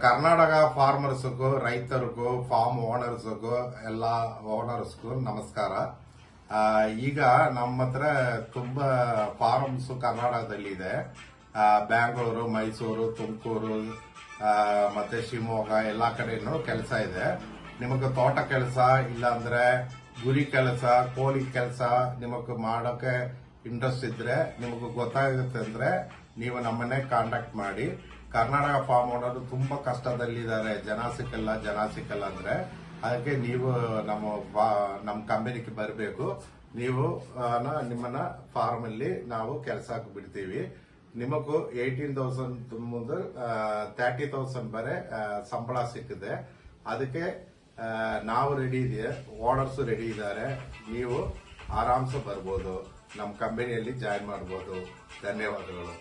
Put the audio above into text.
ಕರ್ನಾಟಕ ಫಾರ್ಮರ್ಸ್ಗೂ ರೈತರಿಗೂ ಫಾರ್ಮ್ ಓನರ್ಸ್ಗೂ ಎಲ್ಲ ಓನರ್ಸ್ಗೂ ನಮಸ್ಕಾರ. ಈಗ ನಮ್ಮ ಹತ್ರ ತುಂಬಾ ಫಾರ್ಮ್ಸ್ ಕರ್ನಾಟಕದಲ್ಲಿದೆ. ಬ್ಯಾಂಗ್ಳೂರು, ಮೈಸೂರು, ತುಮಕೂರು ಮತ್ತೆ ಶಿವಮೊಗ್ಗ ಎಲ್ಲ ಕಡೆನೂ ಕೆಲಸ ಇದೆ. ನಿಮಗೆ ತೋಟ ಕೆಲಸ ಇಲ್ಲಾಂದ್ರೆ ಗುರಿ ಕೆಲಸ, ಕೋಳಿ ಕೆಲಸ ನಿಮಗೆ ಮಾಡೋಕೆ ಇಂಟ್ರೆಸ್ಟ್ ಇದ್ರೆ ನಿಮಗೆ ಗೊತ್ತಾಗುತ್ತೆ ಅಂದ್ರೆ ನೀವು ನಮ್ಮನ್ನೇ ಕಾಂಟ್ಯಾಕ್ಟ್ ಮಾಡಿ. ಕರ್ನಾಟಕ ಫಾರ್ಮ್ ಓನರ್ ತುಂಬಾ ಕಷ್ಟದಲ್ಲಿದ್ದಾರೆ. ಜನ ಸಿಕ್ಕಲ್ಲ ಅಂದ್ರೆ ಅದಕ್ಕೆ ನೀವು ನಮ್ಮ ಕಂಪನಿಗೆ ಬರಬೇಕು. ನೀವು ನಿಮ್ಮನ್ನ ಫಾರ್ಮ್ ಅಲ್ಲಿ ನಾವು ಕೆಲಸಕ್ಕೆ ಬಿಡ್ತೀವಿ. ನಿಮಗೂ 18,000 ಮುಂದೆ 30,000 ಬರೆ ಸಂಬಳ ಸಿಕ್ಕಿದೆ. ಅದಕ್ಕೆ ನಾವು ರೆಡಿ ಇದೆ, ಓನರ್ಸ್ ರೆಡಿ ಇದ್ದಾರೆ. ನೀವು ಆರಾಮ್ಸೆ ಬರ್ಬೋದು, ನಮ್ಮ ಕಂಪನಿಯಲ್ಲಿ ಜಾಯಿನ್ ಮಾಡ್ಬೋದು. ಧನ್ಯವಾದಗಳು.